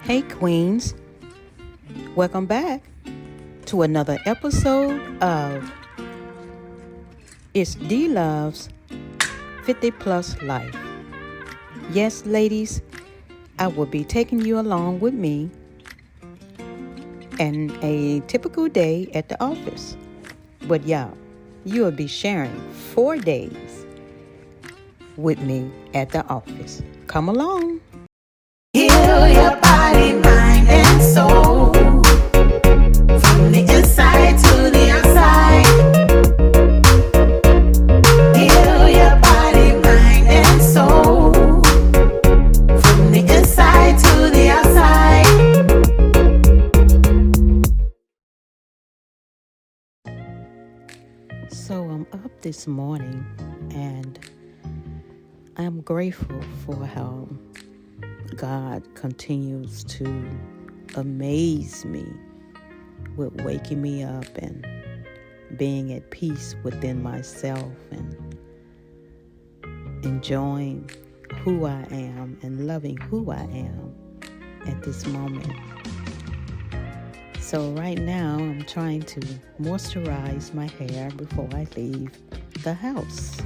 Hey Queens, welcome back to another episode of It's DLove's 50+ Life. Yes, ladies, I will be taking you along with me and a typical day at the office. But y'all, you will be sharing 4 days with me at the office. Come along. Heal your body, mind, and soul. From the inside to the outside. Heal your body, mind, and soul. From the inside to the outside. So I'm up this morning and I'm grateful for how God continues to amaze me with waking me up and being at peace within myself and enjoying who I am and loving who I am at this moment. So right now I'm trying to moisturize my hair before I leave the house.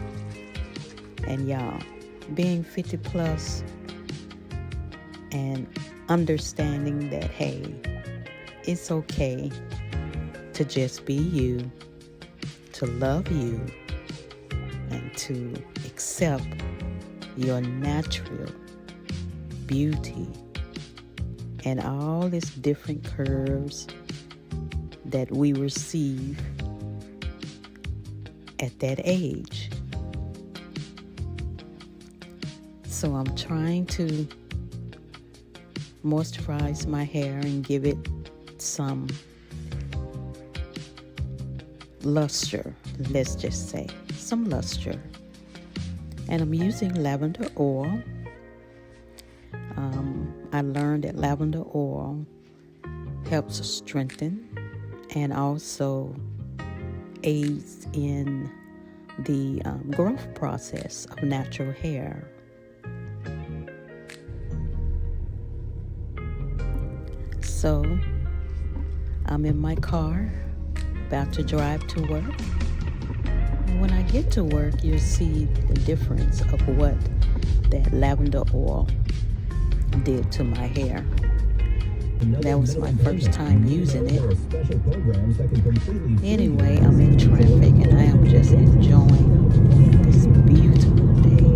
And y'all, being 50 plus and understanding that, hey, it's okay to just be you, to love you, and to accept your natural beauty and all these different curves that we receive at that age. So I'm trying to moisturize my hair and give it some luster, let's just say, some luster. And I'm using lavender oil. I learned that lavender oil helps strengthen and also aids in the growth process of natural hair. So I'm in my car, about to drive to work. And when I get to work, you'll see the difference of what that lavender oil did to my hair. That was my first time using it. Anyway, I'm in traffic and I am just enjoying this beautiful day.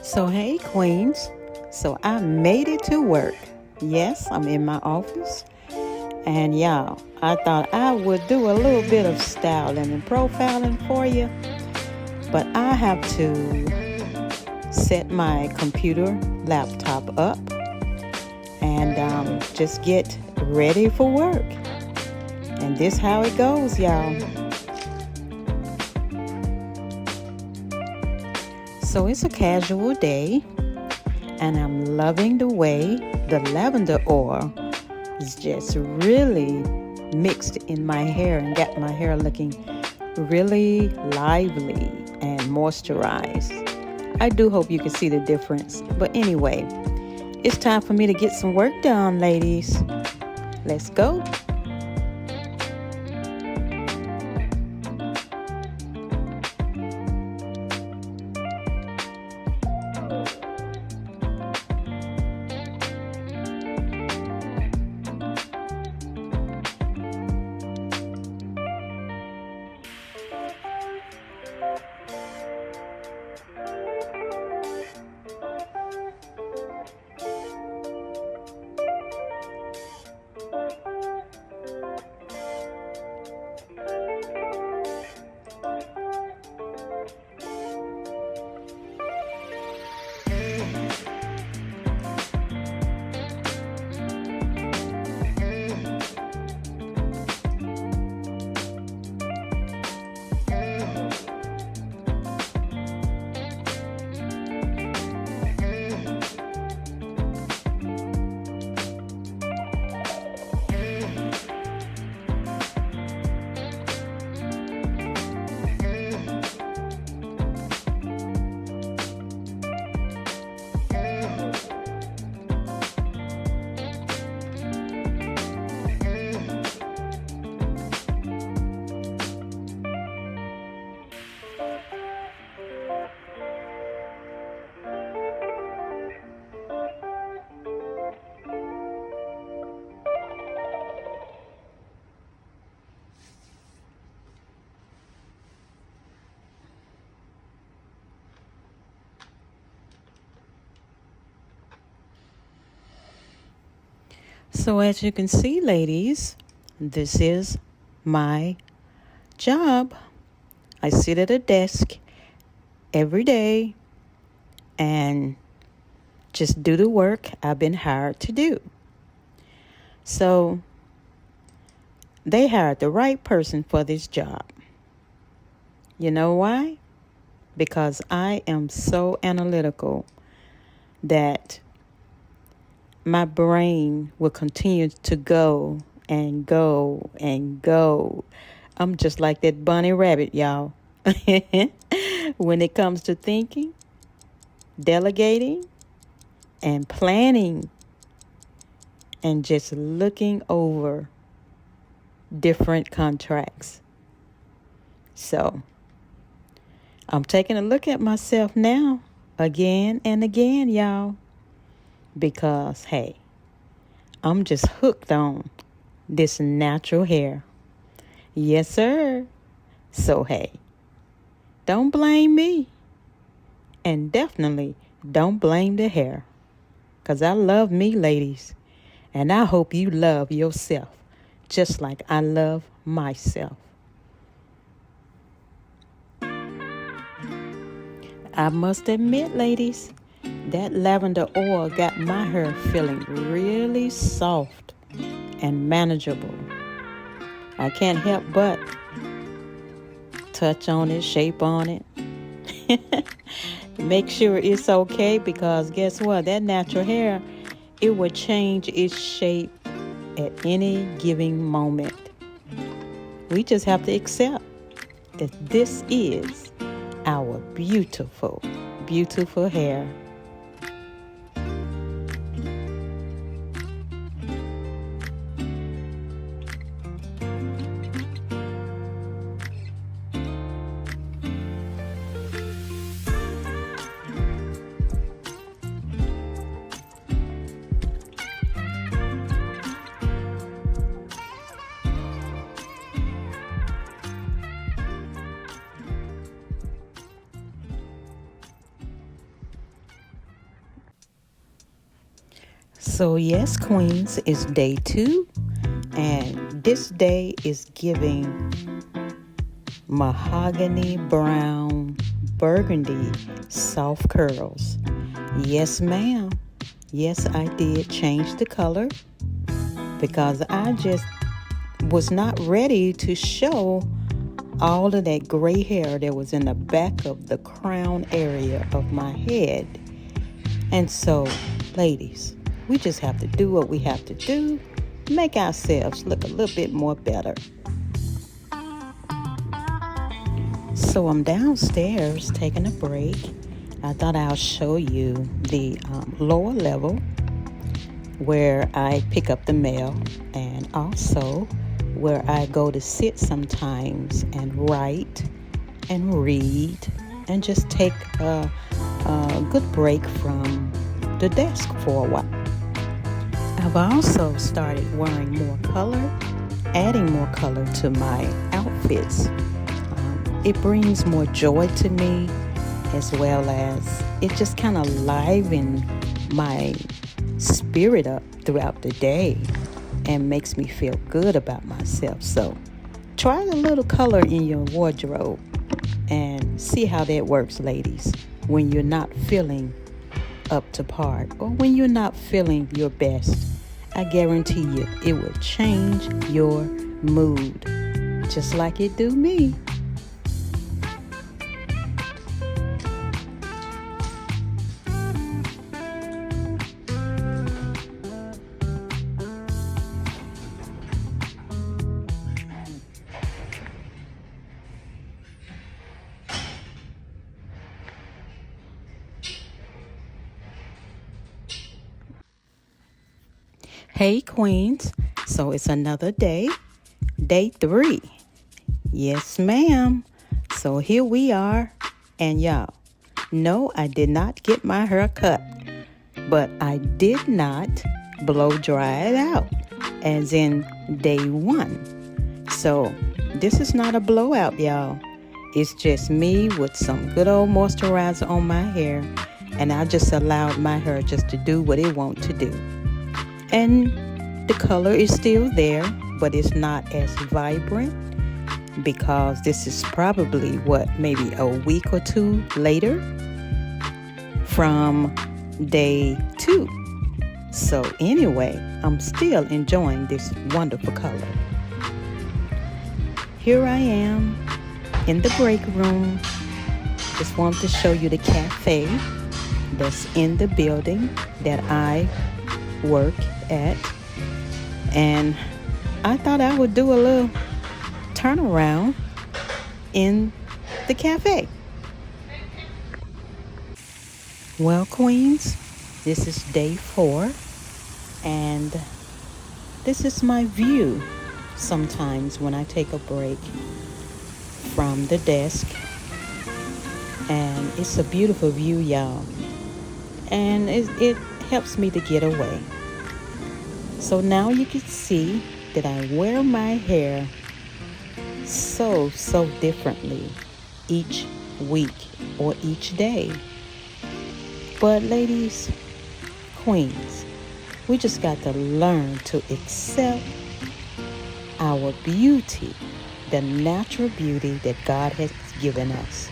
So hey Queens, so I made it to work. Yes, I'm in my office. And y'all, I thought I would do a little bit of styling and profiling for you. But I have to set my computer laptop up and just get ready for work. And this how it goes, y'all. So it's a casual day, and I'm loving the way the lavender oil is just really mixed in my hair and got my hair looking really lively and moisturized. I do hope you can see the difference. But anyway, it's time for me to get some work done, ladies. Let's go. So as you can see, ladies, this is my job. I sit at a desk every day and just do the work I've been hired to do. So they hired the right person for this job. You know why? Because I am so analytical that my brain will continue to go and go and go. I'm just like that bunny rabbit, y'all. When it comes to thinking, delegating, and planning, and just looking over different contracts. So I'm taking a look at myself now, again and again, y'all, because, hey, I'm just hooked on this natural hair. Yes, sir. So, hey, don't blame me. And definitely don't blame the hair. Because I love me, ladies. And I hope you love yourself just like I love myself. I must admit, ladies, that lavender oil got my hair feeling really soft and manageable. I can't help but touch on it, shape on it. Make sure it's okay, because guess what? That natural hair, it will change its shape at any given moment. We just have to accept that this is our beautiful, beautiful hair. So yes, queens, it's day 2, and this day is giving mahogany brown burgundy soft curls. Yes, ma'am. Yes, I did change the color because I just was not ready to show all of that gray hair that was in the back of the crown area of my head. And so, ladies, we just have to do what we have to do, make ourselves look a little bit more better. So I'm downstairs taking a break. I thought I'll show you the lower level where I pick up the mail, and also where I go to sit sometimes and write and read and just take a good break from the desk for a while. I've also started wearing more color, adding more color to my outfits. It brings more joy to me, as well as it just kind of livens my spirit up throughout the day and makes me feel good about myself. So try a little color in your wardrobe and see how that works, ladies, when you're not feeling up to par or when you're not feeling your best. I guarantee you it will change your mood just like it do me. Hey queens, so it's another day, day 3. Yes ma'am. So here we are, and y'all, no, I did not get my hair cut, but I did not blow dry it out, as in day 1. So this is not a blowout, y'all. It's just me with some good old moisturizer on my hair, and I just allowed my hair just to do what it wants to do. And The color is still there, but it's not as vibrant because this is probably maybe a week or two later from day 2. So anyway, I'm still enjoying this wonderful color. Here I am in the break room. Just wanted to show you the cafe that's in the building that I work at. And I thought I would do a little turnaround in the cafe. Well, Queens, this is day 4, and this is my view sometimes when I take a break from the desk. And it's a beautiful view, y'all. And it helps me to get away. So now you can see that I wear my hair so differently each week or each day. But ladies, queens, we just got to learn to accept our beauty, the natural beauty that God has given us.